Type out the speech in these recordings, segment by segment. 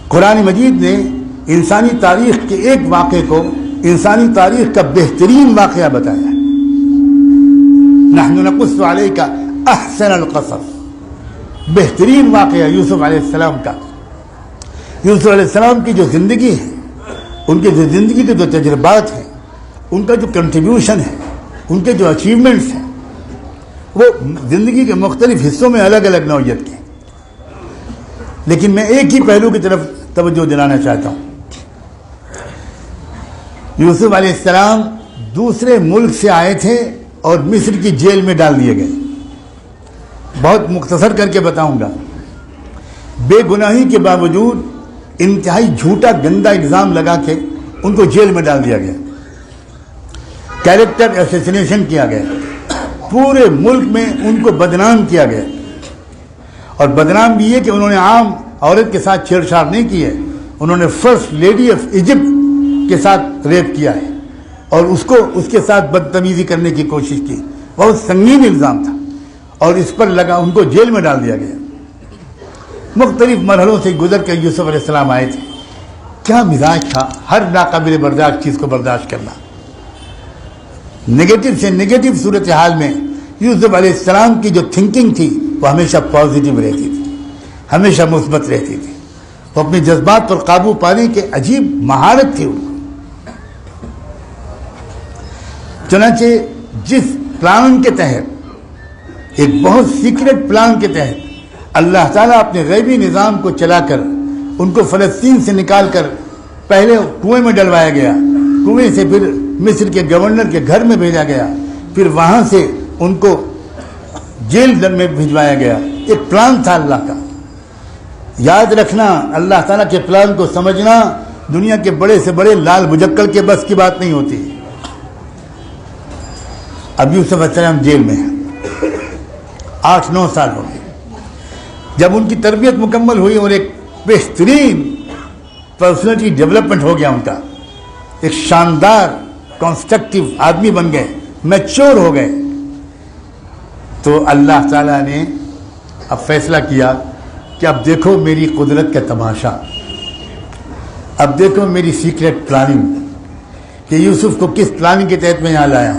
قرآن مجید نے انسانی تاریخ کے ایک واقعے کو انسانی تاریخ کا بہترین واقعہ بتایا ہے. نحن نقص علیک احسن القصص، بہترین واقعہ یوسف علیہ السلام کا. یوسف علیہ السلام کی جو زندگی ہے، ان کی جو زندگی کے جو تجربات ہیں، ان کا جو کنٹریبیوشن ہے، ان کے جو اچیومنٹس ہیں، وہ زندگی کے مختلف حصوں میں الگ الگ نوعیت کے ہیں. لیکن میں ایک ہی پہلو کی طرف توجہ دلانا چاہتا ہوں. یوسف علیہ السلام دوسرے ملک سے آئے تھے اور مصر کی جیل میں ڈال دیے گئے. بہت مختصر کر کے بتاؤں گا. بے گناہی کے باوجود انتہائی جھوٹا گندا الزام لگا کے ان کو جیل میں ڈال دیا گیا. کیریکٹر اسیسینیشن کیا گیا. پورے ملک میں ان کو بدنام کیا گیا. اور بدنام بھی یہ کہ انہوں نے عام عورت کے ساتھ چھیڑ چھاڑ نہیں کی ہے، انہوں نے فرسٹ لیڈی آف ایجپٹ کے ساتھ ریپ کیا ہے اور اس کے ساتھ بدتمیزی کرنے کی کوشش کی. بہت سنگین الزام تھا اور اس پر لگا ان کو جیل میں ڈال دیا گیا. مختلف مرحلوں سے گزر کے یوسف علیہ السلام آئے تھے. کیا مزاج تھا، ہر ناقابل برداشت چیز کو برداشت کرنا. نگیٹو سے نگیٹو صورتحال میں یوسف علیہ السلام کی جو تھنکنگ تھی وہ ہمیشہ پازیٹیو رہتی تھی، ہمیشہ مثبت رہتی تھی. وہ اپنے جذبات پر قابو پانے کے عجیب مہارت تھی ان کو. چنانچہ جس پلان کے تحت، ایک بہت سیکرٹ پلان کے تحت اللہ تعالیٰ اپنے غیبی نظام کو چلا کر ان کو فلسطین سے نکال کر پہلے کنویں میں ڈلوایا گیا، کنویں سے پھر مصر کے گورنر کے گھر میں بھیجا گیا، پھر وہاں سے ان کو جیل میں بھجوایا گیا. ایک پلان تھا اللہ کا. یاد رکھنا، اللہ تعالیٰ کے پلان کو سمجھنا دنیا کے بڑے سے بڑے لال مجکل کے بس کی بات نہیں ہوتی. اب یوسف علیہ السلام جیل میں ہیں، 8-9 سال ہو گئے. جب ان کی تربیت مکمل ہوئی اور ایک بہترین پرسنالٹی ڈیولپمنٹ ہو گیا ان کا، ایک شاندار کنسٹرکٹیو آدمی بن گئے، میچور ہو گئے، تو اللہ تعالیٰ نے اب فیصلہ کیا کہ اب دیکھو میری قدرت کا تماشا، اب دیکھو میری سیکریٹ پلاننگ کہ یوسف کو کس پلاننگ کے تحت میں یہاں لایا.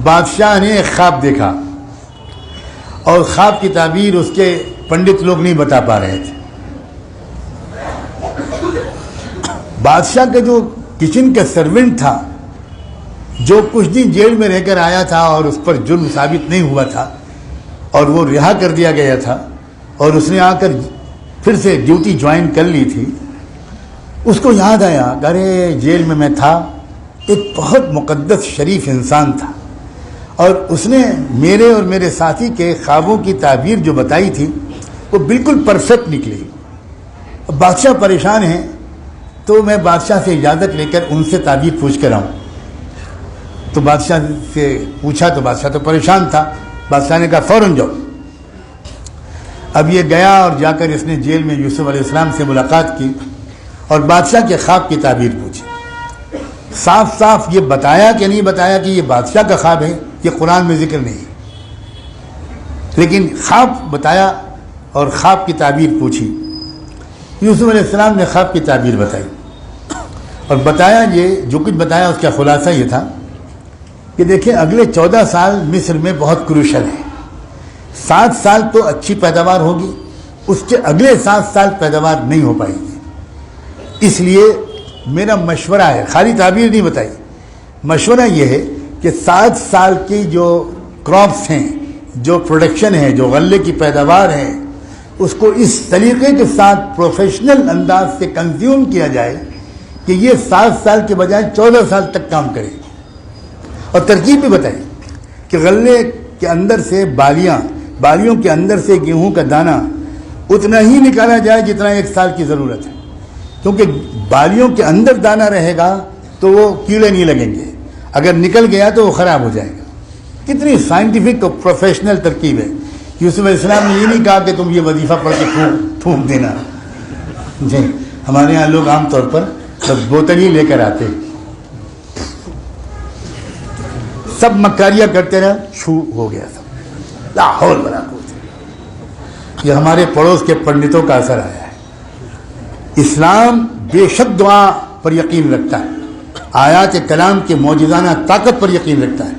بادشاہ نے ایک خواب دیکھا اور خواب کی تعبیر اس کے پنڈت لوگ نہیں بتا پا رہے تھے. بادشاہ کا جو کچن کا سرونٹ تھا، جو کچھ دن جیل میں رہ کر آیا تھا اور اس پر جرم ثابت نہیں ہوا تھا اور وہ رہا کر دیا گیا تھا اور اس نے آ کر پھر سے ڈیوٹی جوائن کر لی تھی، اس کو یاد آیا کہ ارے جیل میں میں تھا، ایک بہت مقدس شریف انسان تھا اور اس نے میرے اور میرے ساتھی کے خوابوں کی تعبیر جو بتائی تھی وہ بالکل پرفیکٹ نکلی. بادشاہ پریشان ہیں تو میں بادشاہ سے اجازت لے کر ان سے تعبیر پوچھ کر آؤں. تو بادشاہ سے پوچھا تو بادشاہ تو پریشان تھا. بادشاہ نے کہا فوراً جاؤ. اب یہ گیا اور جا کر اس نے جیل میں یوسف علیہ السلام سے ملاقات کی اور بادشاہ کے خواب کی تعبیر پوچھی. صاف صاف یہ بتایا کہ نہیں بتایا کہ یہ بادشاہ کا خواب ہے، یہ قرآن میں ذکر نہیں، لیکن خواب بتایا اور خواب کی تعبیر پوچھی. یوسف علیہ السلام نے خواب کی تعبیر بتائی اور بتایا یہ جو کچھ بتایا اس کا خلاصہ یہ تھا کہ دیکھیں اگلے 14 سال مصر میں بہت کروشل ہیں. 7 سال تو اچھی پیداوار ہوگی، اس کے اگلے 7 سال پیداوار نہیں ہو پائے گی. اس لیے میرا مشورہ ہے، خالی تعبیر نہیں بتائی، مشورہ یہ ہے کہ 7 سال کی جو کراپس ہیں، جو پروڈکشن ہے، جو غلے کی پیداوار ہے، اس کو اس طریقے کے ساتھ پروفیشنل انداز سے کنزیوم کیا جائے کہ یہ 7 سال کے بجائے 14 سال تک کام کرے. اور ترکیب بھی بتائی کہ غلے کے اندر سے بالیوں کے اندر سے گیہوں کا دانہ اتنا ہی نکالا جائے جتنا 1 سال کی ضرورت ہے، کیونکہ بالیوں کے اندر دانہ رہے گا تو وہ کیڑے نہیں لگیں گے، اگر نکل گیا تو وہ خراب ہو جائے گا. کتنی سائنٹیفک اور پروفیشنل ترکیب ہے. یوسف علیہ السلام نے یہ نہیں کہا کہ تم یہ وظیفہ پڑھ کے پھونک دینا. جی ہمارے یہاں لوگ عام طور پر بس بوتل ہی لے کر آتے، سب مکاریاں کرتے رہے، چھو ہو گیا سب، لاہور بنا. یہ ہمارے پڑوس کے پنڈتوں کا اثر آیا ہے. اسلام بے شک دعا پر یقین رکھتا ہے، آیات کلام کے معجزانہ طاقت پر یقین رکھتا ہے،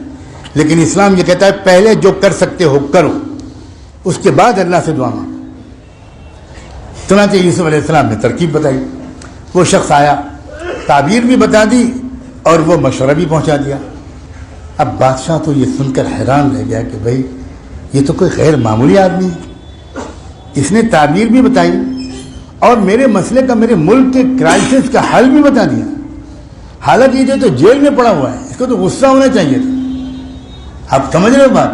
لیکن اسلام یہ کہتا ہے پہلے جو کر سکتے ہو کرو، اس کے بعد اللہ سے دعا مانگو۔ چنانچہ یوسف علیہ السلام نے ترکیب بتائی، وہ شخص آیا، تعبیر بھی بتا دی اور وہ مشورہ بھی پہنچا دیا۔ اب بادشاہ تو یہ سن کر حیران رہ گیا کہ بھائی یہ تو کوئی غیر معمولی آدمی ہے، اس نے تعبیر بھی بتائی اور میرے مسئلے کا، میرے ملک کے کرائسس کا حل بھی بتا دیا، حالانکہ یہ تو جیل میں پڑا ہوا ہے، اس کو تو غصہ ہونا چاہیے تھا۔ آپ سمجھ رہے ہو بات؟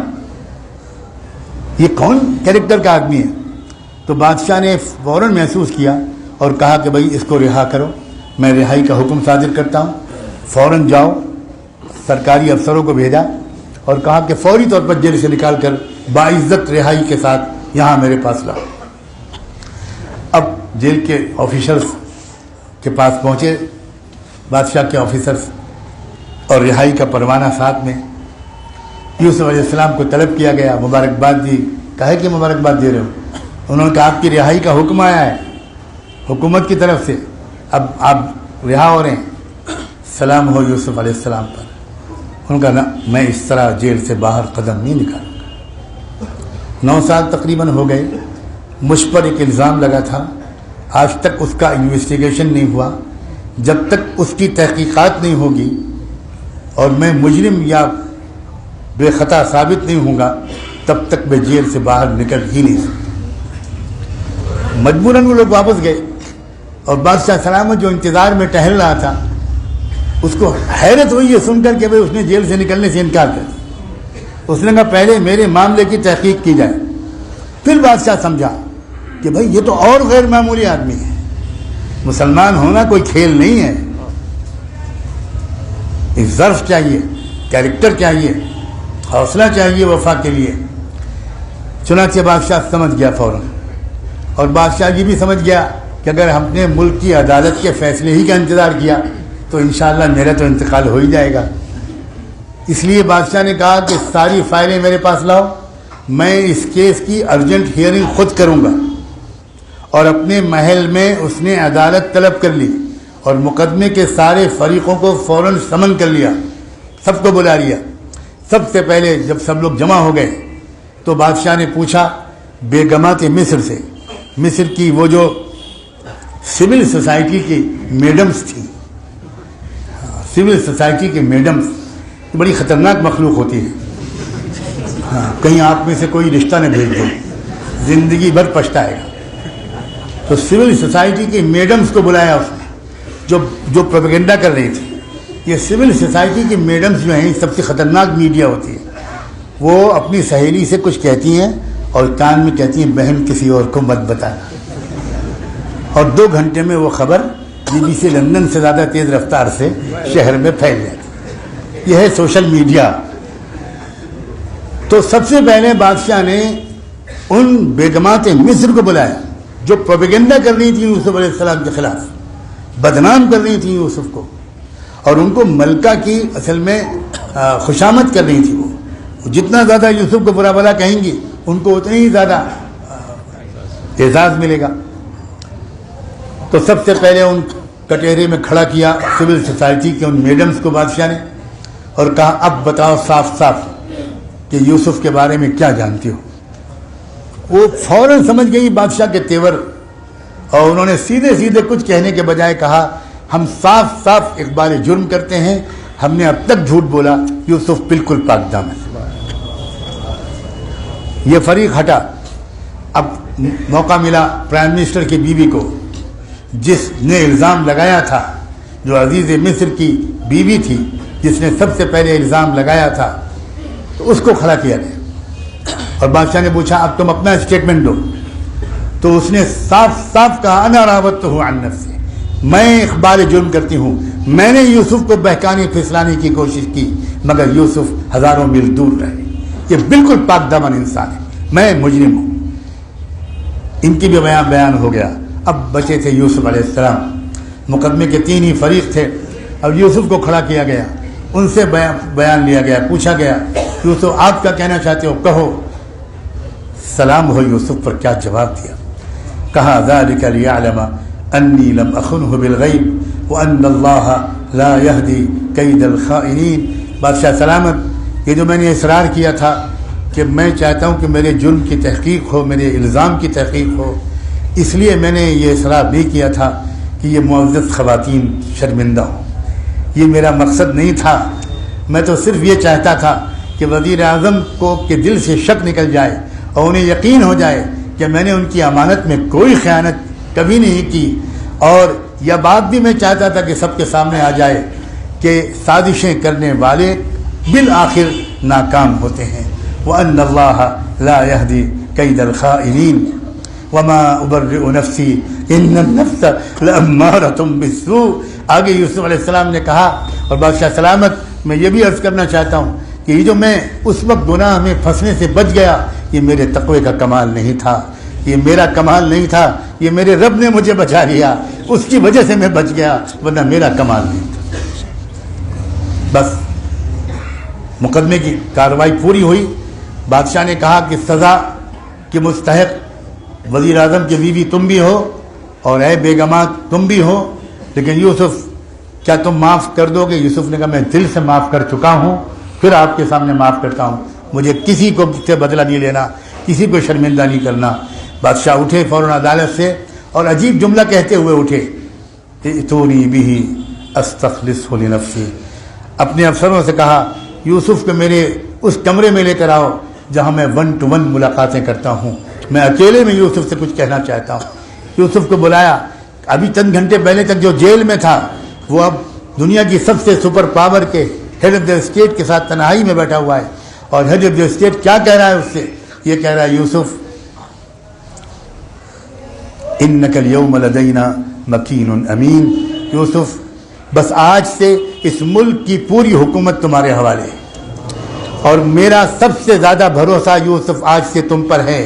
یہ کون کیریکٹر کا آدمی ہے؟ تو بادشاہ نے فوراً محسوس کیا اور کہا کہ بھائی اس کو رہا کرو، میں رہائی کا حکم صادر کرتا ہوں، فوراً جاؤ۔ سرکاری افسروں کو بھیجا اور کہا کہ فوری طور پر جیل سے نکال کر باعزت رہائی کے ساتھ یہاں میرے پاس لاؤ۔ اب جیل کے آفیسرز کے پاس پہنچے، بادشاہ کے آفیسرز، اور رہائی کا پروانہ ساتھ میں۔ یوسف علیہ السلام کو طلب کیا گیا، مبارکباد دی۔ کہے کہ مبارکباد دے رہے ہو؟ انہوں نے کہا آپ کی رہائی کا حکم آیا ہے حکومت کی طرف سے، اب آپ رہا ہو رہے ہیں۔ سلام ہو یوسف علیہ السلام پر۔ ان کا میں اس طرح جیل سے باہر قدم نہیں نکالوں گا۔ 9 سال تقریباً ہو گئے، مجھ پر ایک الزام لگا تھا، آج تک اس کا انویسٹیگیشن نہیں ہوا۔ جب تک اس کی تحقیقات نہیں ہوگی اور میں مجرم یا بے خطا ثابت نہیں ہوں گا، تب تک میں جیل سے باہر نکل ہی نہیں سکتا۔ مجبوراً وہ لوگ واپس گئے اور بادشاہ سلامت جو انتظار میں ٹہل رہا تھا، اس کو حیرت ہوئی یہ سن کر کہ بھئی اس نے جیل سے نکلنے سے انکار کر دیا۔ اس نے کہا پہلے میرے معاملے کی تحقیق کی جائے۔ پھر بادشاہ سمجھا کہ بھئی یہ تو اور غیر معمولی آدمی ہے، مسلمان ہونا کوئی کھیل نہیں ہے، ایک ظرف چاہیے، کیریکٹر چاہیے، حوصلہ چاہیے وفا کے لیے۔ چنانچہ بادشاہ سمجھ گیا فوراً، اور بادشاہ یہ بھی سمجھ گیا کہ اگر ہم نے ملک کی عدالت کے فیصلے ہی کا انتظار کیا تو انشاءاللہ میرا تو انتقال ہو ہی جائے گا۔ اس لیے بادشاہ نے کہا کہ ساری فائلیں میرے پاس لاؤ، میں اس کیس کی ارجنٹ ہیئرنگ خود کروں گا۔ اور اپنے محل میں اس نے عدالت طلب کر لی اور مقدمے کے سارے فریقوں کو فوراً سمن کر لیا، سب کو بلا لیا۔ سب سے پہلے جب سب لوگ جمع ہو گئے تو بادشاہ نے پوچھا بیگمات مصر سے، مصر کی وہ جو سول سوسائٹی کی میڈمز تھیں، سول سوسائٹی کے میڈمز بڑی خطرناک مخلوق ہوتی ہے، ہاں کہیں آپ میں سے کوئی رشتہ نہ بھیج دو، زندگی بھر پچھتائے گا۔ تو سول سوسائٹی کے میڈمز کو بلایا اس نے، جو پروپیگنڈا کر رہی تھی۔ یہ سول سوسائٹی کی میڈمز جو ہیں سب سے خطرناک میڈیا ہوتی ہے، وہ اپنی سہیلی سے کچھ کہتی ہیں اور کان میں کہتی ہیں بہن کسی اور کو مت بتانا، اور 2 گھنٹے میں وہ خبر BBC لندن سے زیادہ تیز رفتار سے شہر میں پھیل جاتی۔ یہ ہے سوشل میڈیا۔ تو سب سے پہلے بادشاہ نے ان بیگمات مصر کو بلایا جو پروپیگنڈا کر رہی تھیں یوسف علیہ السلام کے خلاف، بدنام کر رہی تھیں یوسف کو، اور ان کو ملکہ کی اصل میں خوشامد کر رہی تھی۔ وہ جتنا زیادہ یوسف کو برا بھلا کہیں گی ان کو اتنی ہی زیادہ اعزاز ملے گا۔ تو سب سے پہلے ان کٹہرے میں کھڑا کیا سول سوسائٹی کے ان میڈمز کو بادشاہ نے، اور کہا اب بتاؤ صاف صاف کہ یوسف کے بارے میں کیا جانتی ہو۔ وہ فوراً سمجھ گئی بادشاہ کے تیور، اور انہوں نے سیدھے سیدھے کچھ کہنے کے بجائے کہا ہم صاف صاف اقبال جرم کرتے ہیں، ہم نے اب تک جھوٹ بولا، یوسف بالکل پاک دامن۔ یہ فریق ہٹا۔ اب موقع ملا پرائم منسٹر کی بیوی کو، جس نے الزام لگایا تھا، جو عزیز مصر کی بیوی تھی جس نے سب سے پہلے الزام لگایا تھا، تو اس کو کھڑا کیا گیا اور بادشاہ نے پوچھا اب تم اپنا اسٹیٹمنٹ دو۔ تو اس نے صاف صاف کہا انا راودتہ عن نفسی، میں اقبال جرم کرتی ہوں، میں نے یوسف کو بہکانے پھسلانے کی کوشش کی مگر یوسف ہزاروں میل دور رہے، یہ بالکل پاک دامن انسان ہے، میں مجرم ہوں۔ ان کی بھی بیان ہو گیا۔ اب بچے تھے یوسف علیہ السلام، مقدمے کے 3 ہی فریق تھے، اب یوسف کو کھڑا کیا گیا، ان سے بیان لیا گیا، پوچھا گیا یوسف آپ کیا کہنا چاہتے ہو، کہو۔ سلام ہو یوسف پر کیا جواب دیا، کہا ذالک لیعلم انی لم اخنہ بالغیب وان اللہ لا یہدی کید الخائنین۔ بادشاہ سلامت، یہ جو میں نے اصرار کیا تھا کہ میں چاہتا ہوں کہ میرے جرم کی تحقیق ہو، میرے الزام کی تحقیق ہو، اس لیے میں نے یہ اصرار نہیں کیا تھا کہ یہ معزز خواتین شرمندہ ہوں۔ یہ میرا مقصد نہیں تھا، میں تو صرف یہ چاہتا تھا کہ وزیر اعظم کو کے دل سے شک نکل جائے اور انہیں یقین ہو جائے کہ میں نے ان کی امانت میں کوئی خیانت کبھی نہیں کی۔ اور یہ بات بھی میں چاہتا تھا کہ سب کے سامنے آ جائے کہ سازشیں کرنے والے بالآخر ناکام ہوتے ہیں۔ وَأَنَّ اللَّهَ لَا يَهْدِي كَيْدَ الْخَائِنِينَ وَمَا أُبَرِّئُ نَفْسِي إِنَّ النَّفْسَ لَأَمَّارَةٌ بِالسُّوءِ۔ آگے یوسف علیہ السلام نے کہا، اور بادشاہ سلامت میں یہ بھی عرض کرنا چاہتا ہوں کہ یہ جو میں اس وقت گناہ میں پھنسنے سے بچ گیا، یہ میرے تقوی کا کمال نہیں تھا، یہ میرا کمال نہیں تھا، یہ میرے رب نے مجھے بچا لیا، اس کی وجہ سے میں بچ گیا، ورنہ میرا کمال نہیں تھا۔ بس مقدمے کی کارروائی پوری ہوئی۔ بادشاہ نے کہا کہ سزا کے مستحق وزیر اعظم کی بیوی تم بھی ہو اور اے بیگمات تم بھی ہو، لیکن یوسف کیا تم معاف کر دو گے؟ یوسف نے کہا میں دل سے معاف کر چکا ہوں، پھر آپ کے سامنے معاف کرتا ہوں، مجھے کسی کو سے بدلہ نہیں لینا، کسی کو شرمندہ نہیں کرنا۔ بادشاہ اٹھے فوراً عدالت سے اور عجیب جملہ کہتے ہوئے اٹھے، ائتونی بہ استخلصہ لنفسی۔ اپنے افسروں سے کہا یوسف کو میرے اس کمرے میں لے کر آؤ جہاں میں 1 to 1 ملاقاتیں کرتا ہوں، میں اکیلے میں یوسف سے کچھ کہنا چاہتا ہوں۔ یوسف کو بلایا، ابھی چند گھنٹے پہلے تک جو جیل میں تھا وہ اب دنیا کی سب سے سپر پاور کے ہیڈ آف دا اسٹیٹ کے ساتھ تنہائی میں بیٹھا ہوا ہے، اور ہیڈ آف دا اسٹیٹ کیا کہہ رہا ہے اس سے؟ یہ کہہ رہا ہے یوسف انک الیوم لدینا مکین امین، یوسف بس آج سے اس ملک کی پوری حکومت تمہارے حوالے ہے، اور میرا سب سے زیادہ بھروسہ یوسف آج سے تم پر ہے،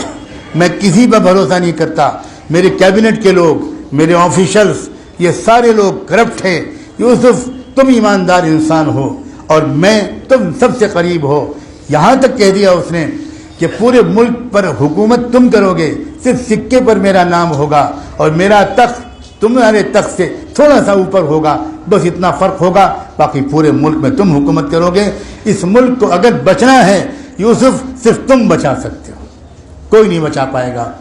میں کسی پر بھروسہ نہیں کرتا، میرے کیبنٹ کے لوگ، میرے آفیشلز، یہ سارے لوگ کرپٹ ہیں، یوسف تم ایماندار انسان ہو اور میں تم سب سے قریب ہو۔ یہاں تک کہہ دیا اس نے کہ پورے ملک پر حکومت تم کرو گے، صرف سکے پر میرا نام ہوگا اور میرا تخت تمہارے تخت سے تھوڑا سا اوپر ہوگا، بس اتنا فرق ہوگا، باقی پورے ملک میں تم حکومت کرو گے۔ اس ملک کو اگر بچنا ہے یوسف صرف تم بچا سکتے ہو، کوئی نہیں بچا پائے گا۔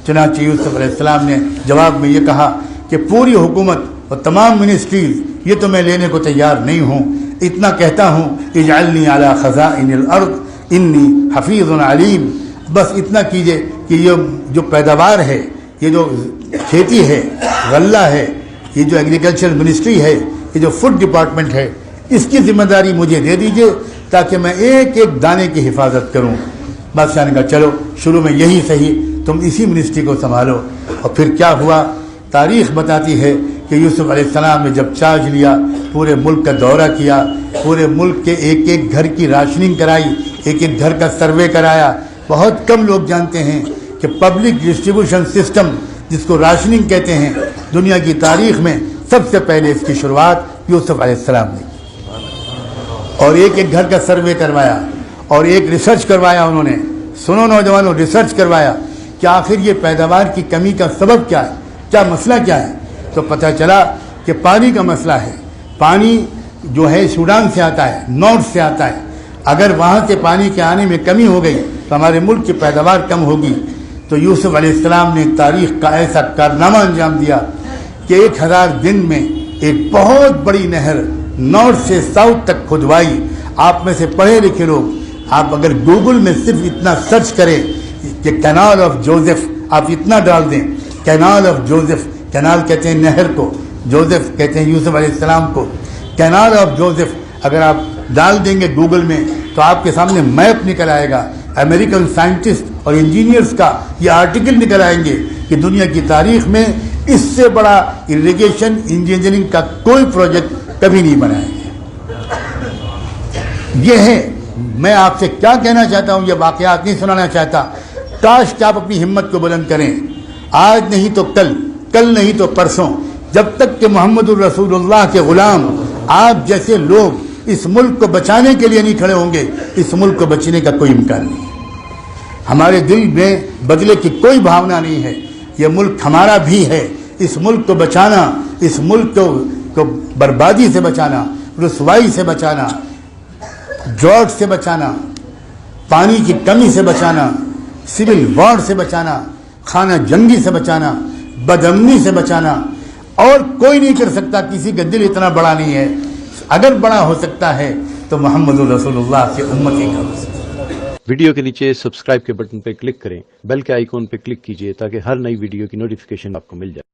چنانچہ یوسف علیہ السلام نے جواب میں یہ کہا کہ پوری حکومت اور تمام منسٹریز یہ تو میں لینے کو تیار نہیں ہوں، اتنا کہتا ہوں اجعلنی علی خزائن الارض انی حفیظ علیم، بس اتنا کیجئے کہ یہ جو پیداوار ہے، یہ جو کھیتی ہے، غلہ ہے، یہ جو ایگریکلچر منسٹری ہے، یہ جو فوڈ ڈپارٹمنٹ ہے، اس کی ذمہ داری مجھے دے دیجئے تاکہ میں ایک ایک دانے کی حفاظت کروں۔ بادشاہ نے کہا چلو شروع میں یہی صحیح، تم اسی منسٹری کو سنبھالو۔ اور پھر کیا ہوا؟ تاریخ بتاتی ہے کہ یوسف علیہ السلام نے جب چارج لیا، پورے ملک کا دورہ کیا، پورے ملک کے ایک ایک گھر کی راشننگ کرائی، ایک ایک گھر کا سروے کرایا۔ بہت کم لوگ جانتے ہیں کہ پبلک ڈسٹریبیوشن سسٹم جس کو راشننگ کہتے ہیں، دنیا کی تاریخ میں سب سے پہلے اس کی شروعات یوسف علیہ السلام نے کی، اور ایک ایک گھر کا سروے کروایا اور ایک ریسرچ کروایا انہوں نے۔ سنو نوجوانوں، ریسرچ کروایا کہ آخر یہ پیداوار کی کمی کا سبب کیا ہے، کیا مسئلہ کیا ہے؟ تو پتہ چلا کہ پانی کا مسئلہ ہے۔ پانی جو ہے سوڈان سے آتا ہے، نارتھ سے آتا ہے، اگر وہاں سے پانی کے آنے میں کمی ہو گئی تو ہمارے ملک کی پیداوار کم ہوگی۔ تو یوسف علیہ السلام نے تاریخ کا ایسا کارنامہ انجام دیا کہ 1000 دن میں ایک بہت بڑی نہر نارتھ سے ساؤتھ تک کھدوائی۔ آپ میں سے پڑھے لکھے لوگ، آپ اگر گوگل میں صرف اتنا سرچ کریں کہ کینال آف جوزف، آپ اتنا ڈال دیں کینال آف جوزف، کینال کہتے ہیں نہر کو، جوزف کہتے ہیں یوسف علیہ السلام کو، کینال آف جوزف اگر آپ ڈال دیں گے گوگل میں تو آپ کے سامنے میپ نکل آئے گا، امریکن سائنٹسٹ اور انجینئرز کا یہ آرٹیکل نکل آئیں گے کہ دنیا کی تاریخ میں اس سے بڑا اریگیشن انجینئرنگ کا کوئی پروجیکٹ کبھی نہیں بنایا گیا۔ یہ ہے، میں آپ سے کیا کہنا چاہتا ہوں، یہ واقعات نہیں سنانا چاہتا، کاش کہ آپ اپنی ہمت کو بلند کریں، آج نہیں تو کل، کل نہیں تو پرسوں، جب تک کہ محمد الرسول اللہ کے غلام آپ جیسے لوگ اس ملک کو بچانے کے لیے نہیں کھڑے ہوں گے، اس ملک کو بچنے کا کوئی امکان نہیں ہے۔ ہمارے دل میں بدلے کی کوئی بھاونا نہیں ہے، یہ ملک ہمارا بھی ہے، اس ملک کو بچانا، اس ملک کو بربادی سے بچانا، رسوائی سے بچانا، ڈراٹ سے بچانا، پانی کی کمی سے بچانا، سول وار سے بچانا، خانہ جنگی سے بچانا، بدامنی سے بچانا، اور کوئی نہیں کر سکتا. کسی کا دل اتنا بڑا نہیں ہے. اگر بڑا ہو سکتا ہے تو محمد رسول اللہ کی امت ہی کا. ویڈیو کے نیچے سبسکرائب کے بٹن پہ کلک کریں، بیل کے آئیکن پہ کلک کیجئے تاکہ ہر نئی ویڈیو کی نوٹیفیکیشن آپ کو مل جائے.